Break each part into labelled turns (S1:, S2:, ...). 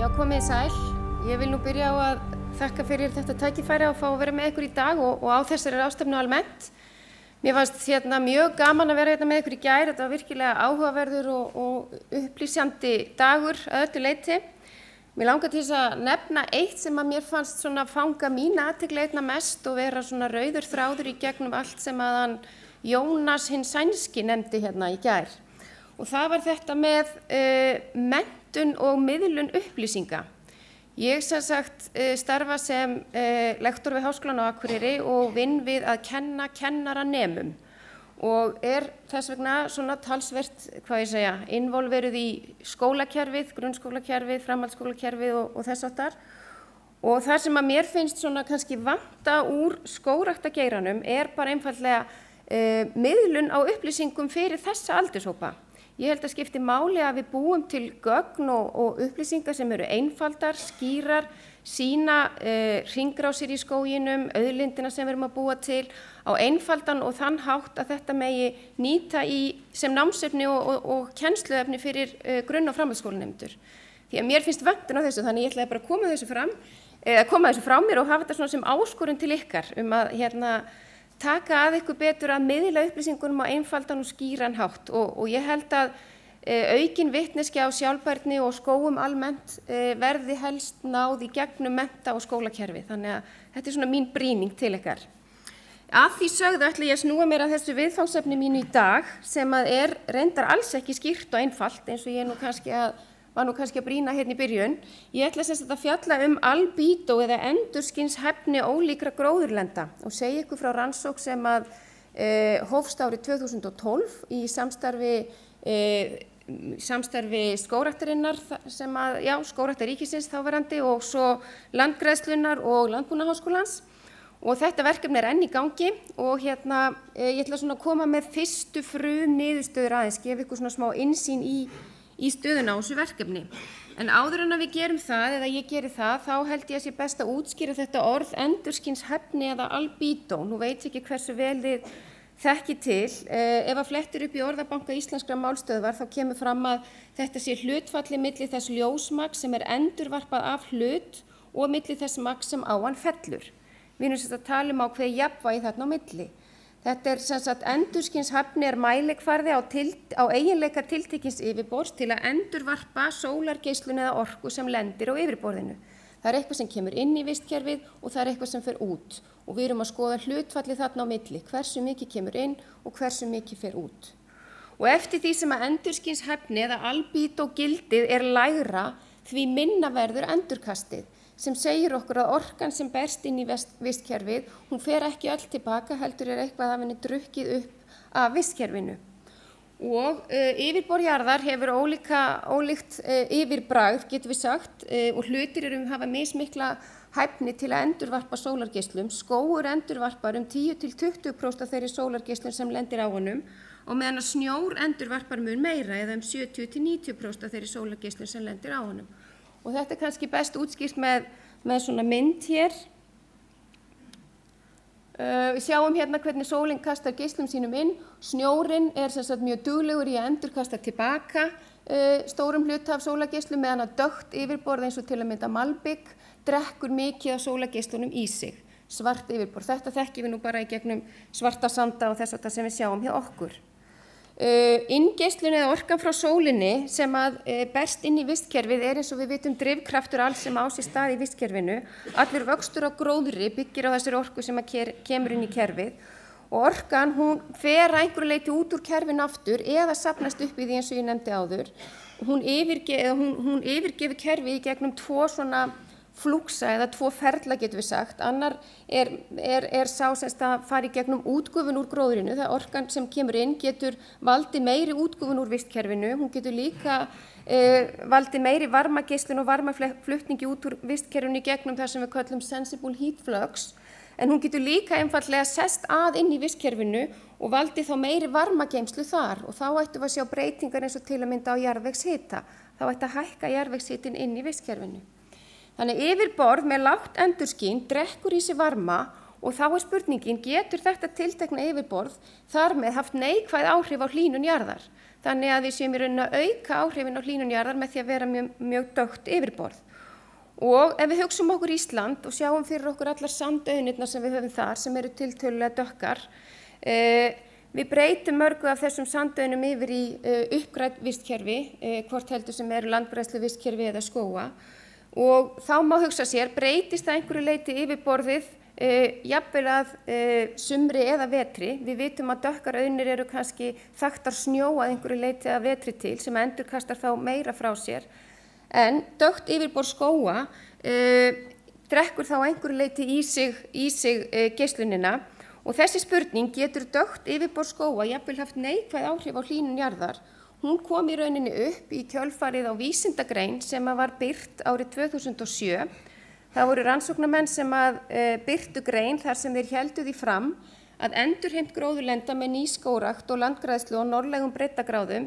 S1: Já, komið sæl. Ég vil nú byrja á að þakka fyrir þetta tækifæri að fá að vera með ykkur í dag og á þessari ráðstefnu almennt. Mér fannst mjög gaman að vera hérna með ykkur í gær. Þetta var virkilega áhugaverður og upplýsjandi dagur að öllu leyti. Mér langar til þess að nefna eitt sem að mér fannst svona fanga mína athygli einna mest og vera svona rauður þráður í gegnum allt sem að hann Jónas hinn sænski nefndi hérna í gær. Og það var þetta með menntun og miðlun upplýsinga. Ég sem sagt starfa sem lektor við Háskólann á Akureyri og vinn við að kenna kennaranemum og þess vegna svona talsvert, involveruð í skólakerfið, grunnskólakerfið, framhaldsskólakerfið og þess áttar. Og það sem að mér finnst svona kannski vanta úr skógræktargeiranum bara einfaldlega miðlun á upplýsingum fyrir þessa aldurshópa. Ég held að skipti máli að við búum til gögn og upplýsingar sem eru einfaldar, skýrar, sýna hringrásir í skóginum, auðlindina sem við erum að búa til á einfaldan og þann hátt að þetta megi nýta sem námsefni og kennsluefni fyrir grunn- og framhaldsskólanemendur. Því að mér finnst vöntun á þessu, þannig ég ætlaði bara að koma þessu frá mér og hafa þetta svona sem áskorun til ykkar að taka að ykkur betur að miðla upplýsingunum á einfaldan og skýran hátt og ég held að aukin vitneskja á sjálfbærni og skógum almennt verði helst náð í gegnum mennta- og skólakerfi. Þannig að þetta svona mín brýning til ykkar. Að því sögðu ætla ég að snúa mér að þessu viðfangsefni mínu í dag sem að reyndar alls ekki skýrt og einfalt eins og ég var nú kannski að brýna hérna í byrjun. Ég ætla sem sagt að fjalla albító eða endurskynshæfni ólíkra gróðurlenda og segja ykkur frá rannsókn sem að hófst árið 2012 í samstarfi skógræktarinnar sem að, skógræktarríkisins þáverandi og svo Landgræðslunnar og Landbúnaðarháskólans. Og þetta verkefni enn í gangi og ég ætla svona að koma með fyrstu frumniðurstöður aðeins, gefa ykkur svona smá innsýn í stöðuna á þessu verkefni. En áður en að við gerum það, eða ég geri það, þá held ég að sé best að útskýra þetta orð endurskynshæfni eða albító. Nú veit ég ekki hversu vel þið þekkið til. Ef að flettir upp í orðabanka íslenskra málstöðvar þá kemur fram að þetta sé hlutfalli milli þess ljósmagns sem endurvarpað af hlut og milli þess magns sem á hann fellur. Við erum sem sagt að tala um ákveðið jafnvægi þarna á milli. Þetta sem sagt endurskynshæfni mælikvarði á eiginleika tiltekins yfirborðs til að endurvarpa sólargeislun eða orku sem lendir á yfirborðinu. Það eitthvað sem kemur inn í vistkerfið og það eitthvað sem fer út. Og við erum að skoða hlutfallið þarna á milli, hversu mikið kemur inn og hversu mikið fer út. Og eftir því sem að endurskynshæfni eða albító gildið lægra, því minna verður endurkastið. Sem segir okkur að orkan sem berst inn í vistkerfið, hún fer ekki öll tilbaka, heldur eitthvað af henni drukkið upp af vistkerfinu. Og yfirborð jarðar hefur ólíkt yfirbragð, getum við sagt, og hlutir hafa mismikla hæfni til að endurvarpa sólargeislum. Skógur endurvarpar 10–20% af þeirri sólargeislun sem lendir á honum og meðan að snjór endurvarpar mun meira eða 70–90% af þeirri sólargeislun sem lendir á honum. Og þetta kannski best útskýrt með svona mynd hér. Við sjáum hérna hvernig sólin kastar geislum sínum inn. Snjórinn sem sagt mjög duglegur í að endurkasta tilbaka stórum hluta af sólargeislum meðan að dökkt yfirborð eins og til að mynda malbik drekkur mikið af sólargeislunum í sig. Svart yfirborð. Þetta þekkjum við nú bara í gegnum svarta sanda og þess að sem við sjáum hjá okkur. Inngeislun eða orkan frá sólinni sem að berst inn í vistkerfið eins og við vitum drifkraftur alls sem á sér stað í vistkerfinu. Allur vöxtur á gróðri byggir á þessari orku sem kemur inn í kerfið og orkan hún fer að einhverju leyti út úr kerfinu aftur eða safnast upp í því eins og ég nefndi áður. Hún yfirgefur kerfið í gegnum tvo svona flúksa eða tvo ferla getum við sagt. Annar sá sem að fara í gegnum útgufun úr gróðrinu. Það orkan sem kemur inn getur valdið meiri útgufun úr vistkerfinu. Hún getur líka valdið meiri varmageislun og varmaflutningi út úr vistkerfinu í gegnum það sem við köllum sensible heat flux. En hún getur líka einfaldlega sest inn í vistkerfinu og valdið þá meiri varmageymslu þar. Og þá ættum við að sjá breytingar eins og til að mynda á jarðvegshita. Þá ætti að hækka jarðvegshitin inn í vistkerfinu. Þannig yfirborð með lágt endurskyn drekkur í sig varma og þá spurningin, getur þetta tiltekna yfirborð þar með haft neikvæð áhrif á hlýnun jarðar? Þannig að við séum í rauninni að auka áhrifin á hlýnun jarðar með því að vera mjög dökkt yfirborð. Og ef við hugsum okkur Ísland og sjáum fyrir okkur allar sandauðnirnar sem við höfum þar, sem eru tiltölulega dökkar, við breytum mörgu af þessum sandauðnum yfir í uppgrædd vistkerfi, hvort heldur sem eru landgræðslu vistkerfi eða skóga, og þá má hugsa sér, breytist að einhverju leyti yfirborðið jafnvel að sumri eða vetri. Við vitum að dökkar auðnir eru kannski þaktar snjó að einhverju leyti að vetri til sem endurkastar þá meira frá sér. En dökkt yfirborð skóga drekkur þá einhverju leyti í sig geislunina og þessi spurning, getur dökkt yfirborð skóga jafnvel haft neikvæð áhrif á hlýnun jarðar? Hún kom í rauninni upp í kjölfarið á vísindagrein sem var birt árið 2007. Það voru rannsóknarmenn sem birtu grein þar sem þeir héldu því fram að endurheimt gróðurlenda með nýskógrakt og landgræðslu á norðlægum breiddargráðum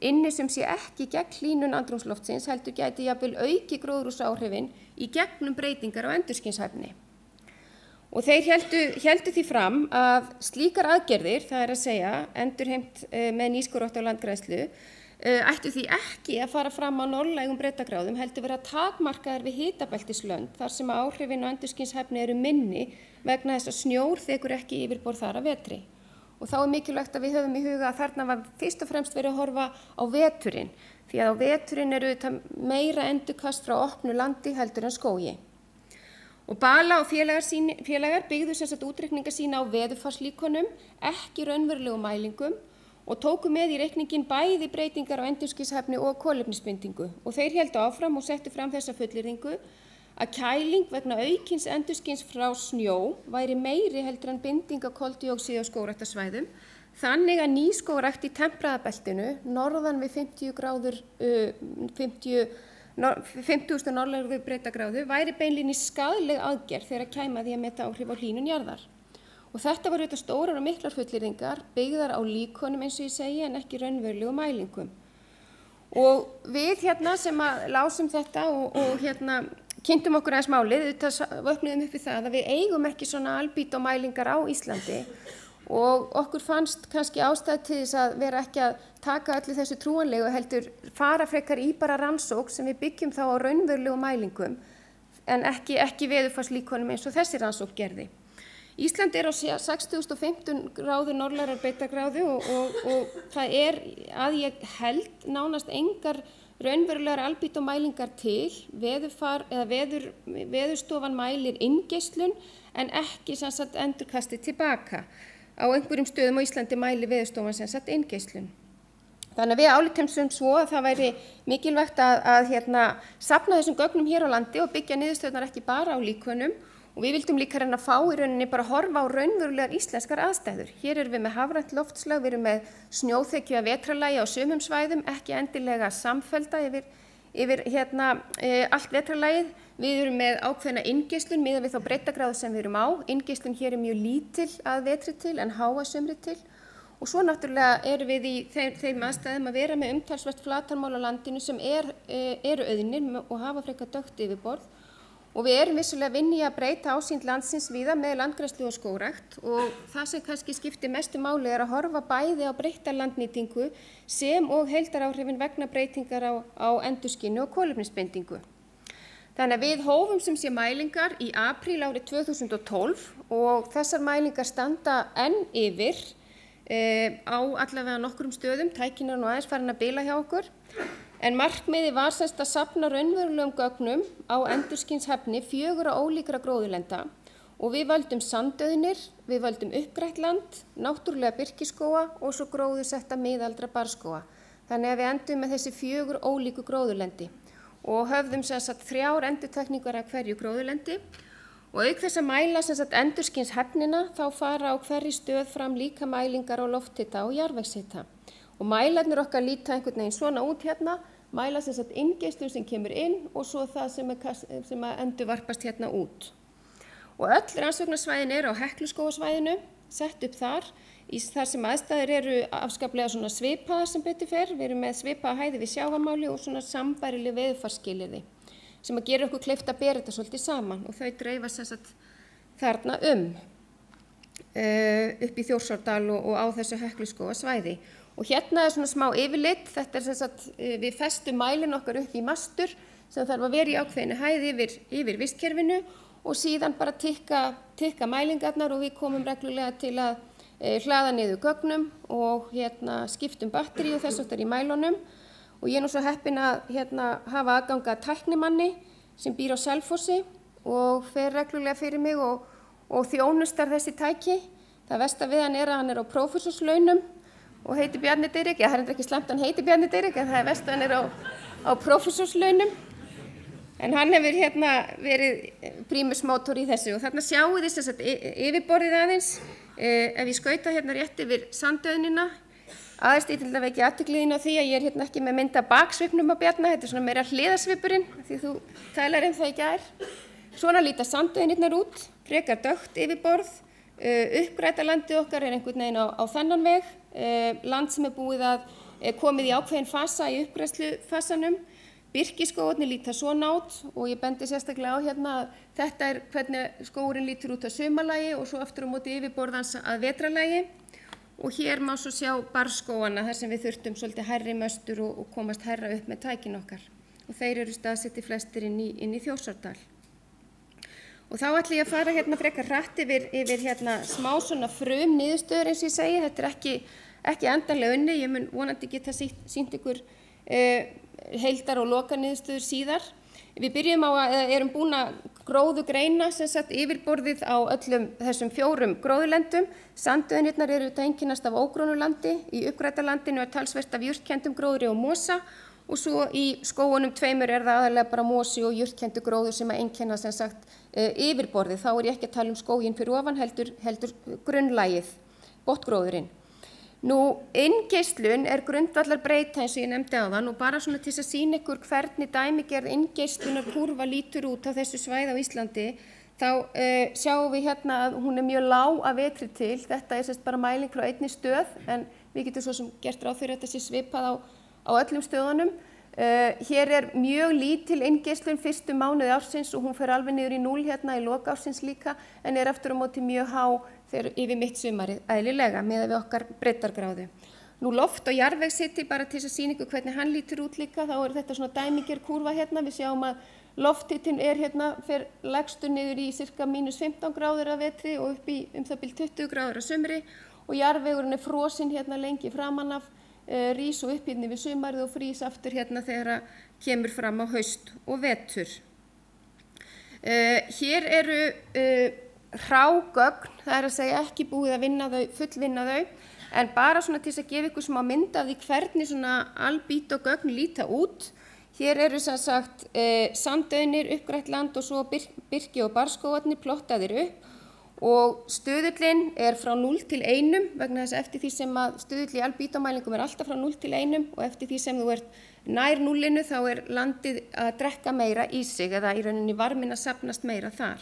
S1: inni sem sé ekki gegn hlýnun andrúmsloftsins heldur gæti jafnvel auki gróðurhúsaáhrifin í gegnum breytingar á endurskynshæfni. Og þeir héldu því fram að slíkar aðgerðir, það að segja endurheimt með nýskógrakt og landgræðslu, ættu því ekki að fara fram á norðlægum breiddargráðum heldur vera takmarkaðar við hitabeltislönd þar sem áhrifin á endurskynshæfni eru minni vegna þess að snjór þekur ekki yfirborð þar að vetri. Og þá mikilvægt að við höfum í huga að þarna var fyrst og fremst verið að horfa á veturinn, því að á veturinn eru meira endurkast frá opnu landi heldur en skógi. Og Bala og félagar byggðu sem sagt útreikninga sína á veðurfarslíkönum, ekki raunverulegu mælingum og tóku með í reikningin bæði breytingar á endurskynshæfni og kolefnisbindingu. Og þeir héldu áfram og settu fram þessa fullyrðingu að kæling vegna aukins endurskyns frá snjó væri meiri heldur en binding á koldíoxíði á skógræktarsvæðum, þannig að nýskógrakt í tempraðabeltinu norðan við 50.000 norðlægu breiddargráðu væri beinlínis skaðleg aðgerð þegar kæmi að því að meta áhrif á hlýnun jarðar. Og þetta voru auðvitað stórar og miklar fullyrðingar byggðar á líkonum eins og ég segi en ekki raunverulegu mælingum. Og við sem lásum þetta og kynntum okkur aðeins málið, vöknuðum upp við það að við eigum ekki svona albító mælingar á Íslandi og okkur fannst kannski ástæða til þess að vera ekki að taka öllu þessu trúanlegu heldur fara frekar í bara rannsókn sem við byggjum þá á raunverulegu mælingum en ekki veðurfarslíkonum eins og þessi rannsókn gerði. Ísland á 60.015 gráður norðlægrar breiddargráðu og það að ég held nánast engar raunverulegar albító-mælingar til, veðurstofan mælir inngeislun en ekki sem sagt endurkastið tilbaka. Á einhverjum stöðum á Íslandi mælir veðurstofan sem sagt inngeislun. Þannig að við álitum sem svo að það væri mikilvægt að safna þessum gögnum hér á landi og byggja niðurstöðurnar ekki bara á líkönum og við vildum líka reyna að fá í rauninni bara að horfa á raunverulegar íslenskar aðstæður. Hér erum við með hafrænt loftslag, við erum með snjóþekju að vetrarlagi á sumum svæðum, ekki endilega samfellda yfir allt vetrarlagið. Við erum með ákveðna inngeislun miðað við þá breiddargráðu sem við erum á. Inngeislun hér er mjög lítil að vetri til en há að sumri til. Og svo náttúrulega erum við í þeim aðstæðum að vera með umtalsvert flatarmál á landinu sem eru auðnir og hafa frekar dökkt yfirborð. Og við erum vissulega að vinna í að breyta ásýnd landsins víða með landgræðslu og skógrækt og það sem kannski skiptir mestu máli að horfa bæði á breytta landnýtingu sem og heildaráhrifin vegna breytingar á endurskyni og kolefnisbindingu. Þannig að við hófum sem sé mælingar í apríl árið 2012 og þessar mælingar standa enn yfir á allavega nokkrum stöðum, tækin nú aðeins farin að bila hjá okkur. En markmiði var semst að safna raunverulegum gögnum á endurskynshæfni 4 ólíkra gróðurlenda og við völdum sandauðnir, við völdum uppgrætt land, náttúrulega birkiskóga og svo gróðursetta miðaldra barrskóga. Þannig að við endum með þessi 4 ólíku gróðurlendi og höfðum semst 3 endurtekningar af hverju gróðurlendi og auk þess að mæla semst endurskynshæfnina þá fara á hverri stöð fram líka mælingar á lofthita og jarðvegshita. Og mælarnir okkar líta einhvern veginn svona út mæla sem sagt inngeislun sem kemur inn og svo það sem endurvarpast út. Og öll rannsóknarsvæðin eru á Hekluskógasvæðinu, sett upp þar sem aðstæður eru afskaplega svona svipaðar sem betur fer. Við erum með svipaða hæði við sjávarmáli og svona sambærileg veðurfarsskilyrði sem að gera okkur kleift að bera þetta svolítið saman og þau dreifa sem sagt þarna upp í Þjórsárdal og á þessu Hekluskóga svæði. Og hérna svona smá yfirlit, þetta sem sagt, við festum mælinn okkar upp í mastur sem þarf að vera í ákveðinu hæð yfir vistkerfinu og síðan bara tikka mælingarnar og við komum reglulega til að hlaða niður gögnum og skiptum batteri og þess aftur í mælunum. Og ég nú svo heppin að hafa aðgang að tæknimanni sem býr á Selfossi og fer reglulega fyrir mig og þjónustar þessi tæki. Það versta við hann að hann á prófessorslaunum og heitir Bjarni Diðrik. Það er ekki slæmt að hann heitir Bjarni Diðrik en það er verst að hann á prófessorslaunum. En hann hefur verið prímusmótor í þessu og þarna sjáu þið sem sagt yfirborðið aðeins. Ef ég skauta rétt yfir sandauðnina, aðeins til að vekja athygli á því að ég er ekki með mynd af baksvipnum á Bjarna, þetta er svona meira hliðarsvipurinn því þú talar það í gær. Svona líta sandauðnirnar út, frekar dökkt yfirborð, uppgræta landið okkar er einhvern veginn á þennan veg, land sem er búið að komið í ákveðin fasa í uppgræðslufasanum. Birkiskógarnir líta svona út og ég bendi sérstaklega á að þetta er hvernig skógurinn lítur út á sumarlagi og svo aftur á móti yfirborðans að vetrarlagi. Og hér má svo sjá barrskógana þar sem við þurftum svolítið hærri möstur og komast hærra upp með tækin okkar. Og þeir eru staðsettir flestir inn í Þjórsárdal. Og þá ætla ég að fara frekar hratt yfir smá svona frum niðurstöður eins og ég segi. Þetta er ekki endanlega unnið, ég mun vonandi geta sýnt ykkur heildar og loka niðurstöður síðar. Við byrjum á að erum búin að gróðugreina sem sagt yfirborðið á öllum þessum 4 gróðurlendum. Sandauðnirnar eru einkennast af ógrónu landi, í uppgrætarlandinu er talsvert af jurtkenndum gróðri og mosa og svo í skógunum 2 er það aðalega bara mosi og jurtkenndu gróður sem að einkenna sem sagt yfirborðið. Þá er ég ekki að tala skóginn fyrir ofan heldur grunnlagið, botngróðurinn. Nú, inngeislun er grundvallarbreyta eins og ég nefndi áðan og bara svona til að sýna ykkur hvernig dæmigerð inngeislunar lítur út á þessu svæði á Íslandi, þá sjáum við að hún er mjög lág að vetri til. Þetta er bara mæling frá einni stöð en við getum svo sem gert ráð fyrir þetta sé svipað á öllum stöðunum. Hér er mjög lítil inngeislun fyrstu mánuði ársins og hún fer alveg niður í 0 í lok ársins líka en er aftur á móti mjög há þegar yfir mitt sumarið eðlilega miðað við okkar breiddargráðu. Nú loft- og jarðvegshiti bara til að sýna ykkur hvernig hann lítur út líka, þá er þetta svona dæmigerð kúrfa Við sjáum að lofthitinn er fer lægstur niður í sirka -15 gráður að vetri og upp í það bil 20 gráður að sumri og jarðvegurinn er frosinn lengi framan af, rís og upp við sumarið og frýs aftur þegar kemur fram á haust og vetur. Hér eru hrágögn, það að segja ekki búið að fullvinna þau, en bara svona til að gefa ykkur smá mynd af því hvernig svona albítogögn líta út. Hér eru sem sagt sandauðnir, uppgrætt land og svo birki- og barrskógarnir plottaðir upp og stuðullinn er frá 0 til 1 vegna þess að eftir því sem að stuðull í albítomælingum er alltaf frá 0 til 1 og eftir því sem þú ert nær 0 þá er landið að drekka meira í sig eða í rauninni varminn að safnast meira þar.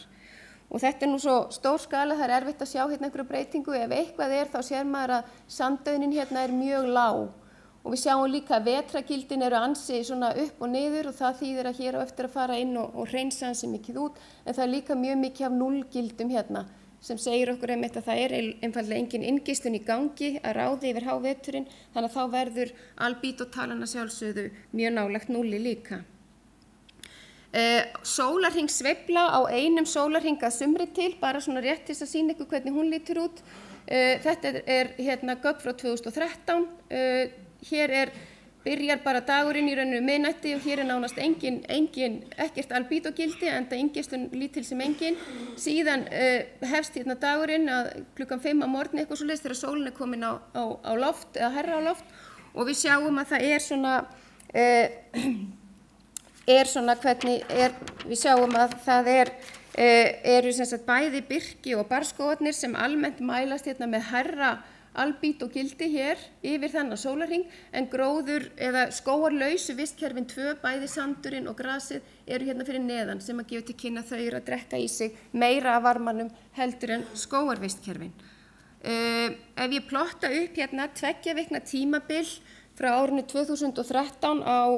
S1: Og þetta er nú svo stór skala, það er erfitt að sjá einhverju breytingu. Ef eitthvað þá sér maður að sandauðnin er mjög lág. Og við sjáum líka að vetragildin eru ansi svona upp og niður og það þýðir að hér á eftir að fara inn og hreinsa ansi mikið út. En það er líka mjög mikið af núllgildum sem segir okkur einmitt að það er einfaldlega engin inngeislun í gangi að ráði yfir háveturinn. Þannig að þá verður albítótalan að sjálfsögðu mjög nálægt 0 líka. Sólarhringssveifla á einum sólarhring að sumri til, bara svona rétt til að sýna ykkur hvernig hún lítur út. Þetta er gögn frá 2013. Hér byrjar bara dagurinn í rauninu miðnætti og hér er nánast ekkert albítogildi, enda inngeislun lítil sem engin. Síðan hefst dagurinn að klukkan 5 á morgni eitthvað svoleiðis þegar sólin er komin á loft eða hærra á loft og við sjáum að það við sjáum að það eru sem sagt bæði birki- og barrskógarnir sem almennt mælast með hærra albítogildi hér yfir þennan sólarhring en gróður eða skógarlausu vistkerfin 2, bæði sandurinn og grasið eru fyrir neðan sem að gefa til kynna þau eru að drekka í sig meira af varmanum heldur en skógarvistkerfin. Ef ég plotta upp 2 vikna tímabil frá árinu 2013 á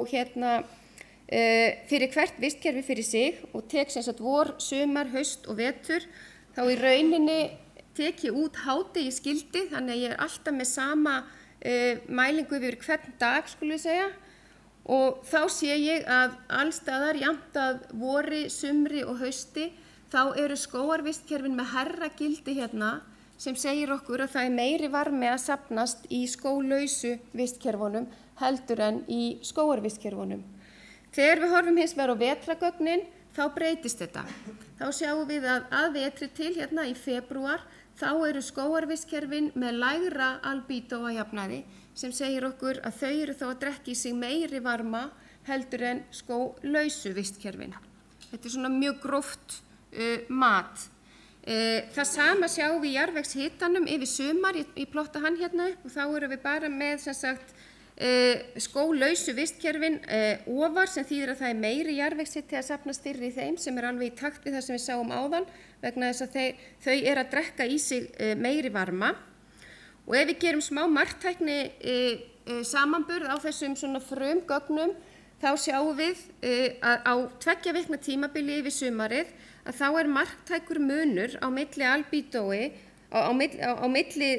S1: fyrir hvert vistkerfi fyrir sig og tek sem sagt vor, sumar, haust og vetur, þá í rauninni tek ég út hádegisskildi, þannig að ég alltaf með sama mælingu yfir hvern dag, skulum við segja. Og þá sé ég að allstaðar, jafnt að vori, sumri og hausti, þá eru skógarvistkerfin með hærra gildi hérna sem segir okkur að það meiri varmi að safnast í skóglausu vistkerfunum heldur en í skógarvistkerfunum. Þegar við horfum hins vegar á vetrargögnin, þá breytist þetta. Þá sjáum við að vetri til hérna í febrúar, þá eru skógarvistkerfin með lægra albító að jafnaði sem segir okkur að þau eru þá að drekka í sig meiri varma heldur en skóglausu vistkerfin. Þetta svona mjög gróft mat. Það sama sjáum við í jarðvegshitanum yfir sumar, ég plotta hann hérna upp og þá erum við bara með sem sagt skóglausu vistkerfin ofar sem þýðir að það meiri jarðvegshiti að safnast fyrir í þeim sem alveg í takt við það sem við sáum áðan vegna þess að þau eru að drekka í sig meiri varma. Og ef við gerum smá marktækni samanburð á þessum svona frumgögnum, þá sjáum við að á 2 vikna tímabili yfir sumarið að þá marktækur munur á milli albítói, á milli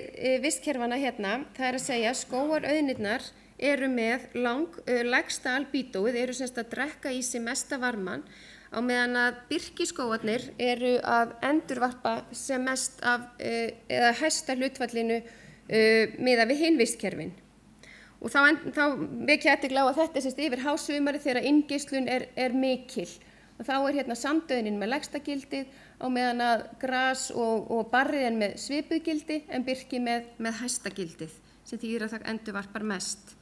S1: vistkerfana hérna, það að segja skógarauðnirnar eru með lægsta albítóið, eru semst að drekka í sig mesta varman, á meðan að birkiskógarnir eru að endurvarpa sem mest af, eða hæsta hlutfallinu miðað við hin vistkerfin. Og þá vekja athygli á að þetta semst yfir hásumari þegar inngeislun er mikil. Og þá hérna sandauðnin með lægsta gildið á meðan að gras og barrið með svipuð gildi en birki með hæsta gildið sem þýðir að það endurvarpar mest.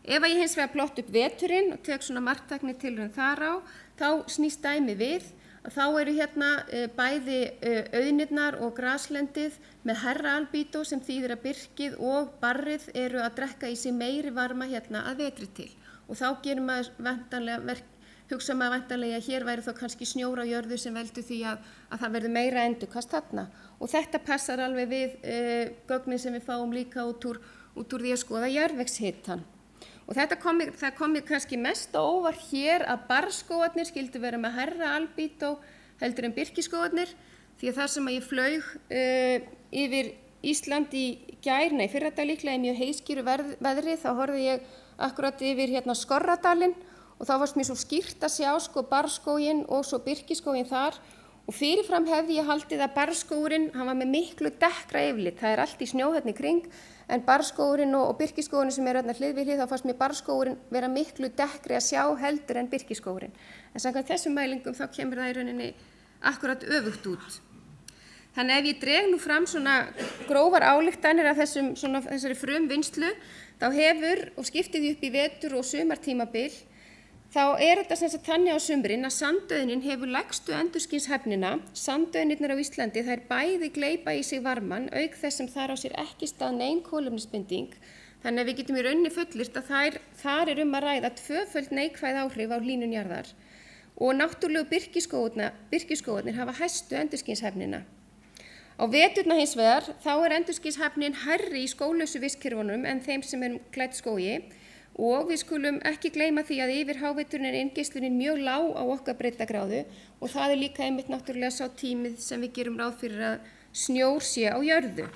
S1: Ef ég hins vegar plott upp veturinn og tek svona marktækni tilraun þar á, þá snýst dæmi við að þá eru hérna bæði auðnirnar og graslendið með hærra albító sem þýðir að birkið og barrið eru að drekka í sig meiri varma hérna að vetri til. Og þá gerum maður hugsa maður væntanlega að hér væri þá kannski snjór á jörðu sem veldur því að það verður meira endurkast þarna. Og þetta passar alveg við gögnin sem við fáum líka út úr því að skoða jarðvegshitann. Og það kom mér kannski mest á óvart hér að barrskógarnir skyldu vera með hærra albító heldur en birkiskógarnir því að þar sem að ég flaug yfir Ísland í fyrradag líklega í mjög heiðskýru veðri þá horfði ég akkurat yfir hérna Skorradalinn og þá varst mér svo skýrt að sjá barrskóginn og svo birkiskóginn þar og fyrirfram hefði ég haldið að barrskógurinn, hann var með miklu dekkra yfirlit, það allt í snjó hérna í kring en barrskógurinn og birkiskógurinn sem hérna hlið við hlið þá fannst mér barrskógurinn vera miklu dekkri að sjá heldur en birkiskógurinn. En samkvæmt þessum mælingum þá kemur það í rauninni akkurat öfugt út. Þannig ef ég dreg nú fram svona grófar ályktanir af þessari frumvinnslu þá hefur og skiptið upp í vetur og sumartímabil þá þetta sem sagt þannig á sumrin að sandauðnin hefur lægstu endurskynshæfnina. Sandauðnirnar á Íslandi þær bæði gleypa í sig varman auk þess sem þar á sér ekki stað nein kolefnisbinding. Þannig að við getum í rauninni fullyrt að þar að ræða tvöföld neikvæð áhrif á hlýnun jarðar. Og náttúrlegu birkiskógarnir hafa hæstu endurskynshæfnina. Á veturna hins vegar þá endurskynshæfnin hærri í skóglausu vistkerfunum en þeim sem klædd skógi. Og við skulum ekki gleyma því að yfir háveturinn inngeislun mjög lág á okkar breiddargráðu og það líka einmitt náttúrulega sá tímið sem við gerum ráð fyrir að snjór sé á jörðu.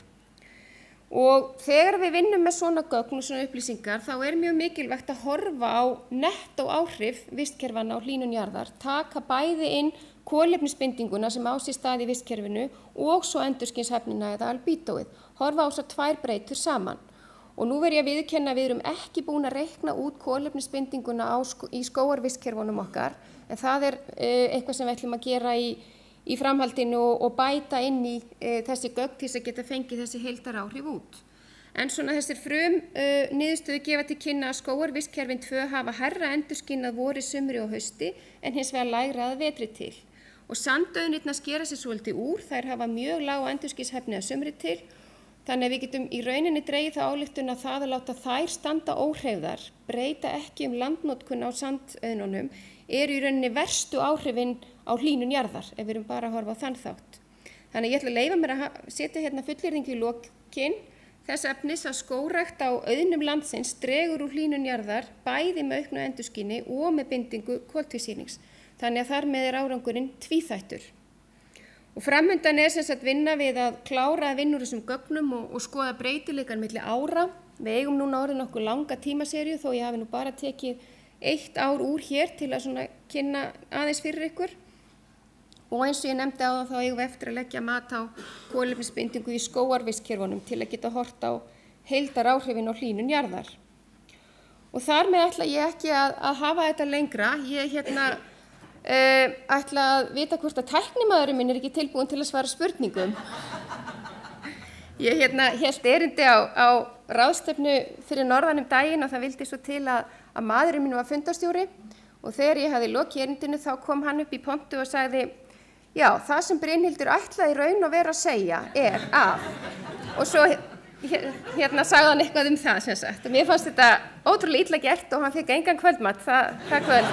S1: Og þegar við vinnum með svona gögn og svona upplýsingar þá mjög mikilvægt að horfa á nettó áhrif vistkerfanna á hlýnun jarðar, taka bæði inn kolefnisbindinguna sem á sér stað í vistkerfinu og svo endurskynshæfnina eða albítóið, horfa á þessar tvær breytur saman. Og nú verð ég að viðurkenna að við erum ekki búin að reikna út kolefnisbindinguna í skógarvistkerfunum okkar, en það eitthvað sem við ætlum að gera í framhaldinu og bæta inn í þessi gögn til þess að geta fengið þessi heildaráhrif út. En svona þessir niðurstöður gefa til kynna að skógarvistkerfin 2 hafa hærra endurskyn að vori, sumri og hausti en hins vegar lægra að vetri til. Og sandauðnirnar skera sig svolítið úr, þær hafa mjög lága endurskynshæfni að sumri til. Þannig að við getum í rauninni dregið þá ályktun að það að láta þær standa óhreyfðar, breyta ekki landnotkun á sandauðnunum, í rauninni verstu áhrifin á hlýnun jarðar, ef við erum bara að horfa á þann þátt. Þannig að ég ætla að leyfa mér að setja hérna fullyrðingu í lokin þess efnis að skógrækt á auðnum landsins dregur úr hlýnun jarðar bæði með auknu endurskini og með bindingu koltvísýrings. Þannig að þar með árangurinn tvíþættur. Og framundan sem sagt vinna við að klára að vinna úr þessum gögnum og skoða breytileikan milli ára. Við eigum núna orðið nokkuð langa tímaseríu þó ég hafi nú bara tekið 1 ár úr hér til að svona kynna aðeins fyrir ykkur. Og eins og ég nefndi áðan þá eigum við eftir að leggja mat á kolefnisbindingu í skógarvistkerfunum til að geta horft á heildaráhrifin og hlýnun jarðar. Og þar með ætla ég ekki að hafa þetta lengra. Ég ætla að vita hvort að tæknimaðurinn minn ekki tilbúin til að svara spurningum. Ég hélt erindi á ráðstefnu fyrir norðan daginn og það vildi svo til að maðurinn minn var fundarstjóri og þegar ég hafði lokið erindinu þá kom hann upp í pontu og sagði já, það sem Brynhildur ætlaði í raun og vera að segja að og svo sagði hann eitthvað það sem sagt og mér fannst þetta ótrúlega illa gert og hann fékk engan kvöldmat það kvöld.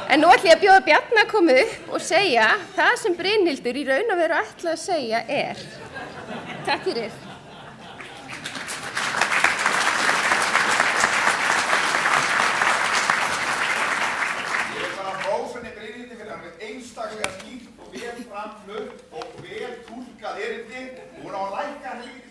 S1: En nú ætla ég að bjóða Bjarna að koma upp og segja það sem Brynhildur í raun og veru ætlaði að segja Takk fyrir.
S2: Ég bara hrósa henni Brynhildi fyrir að einstaklega skýrt og vel framflutt og vel túlkað erindi og hún á að lækka helviti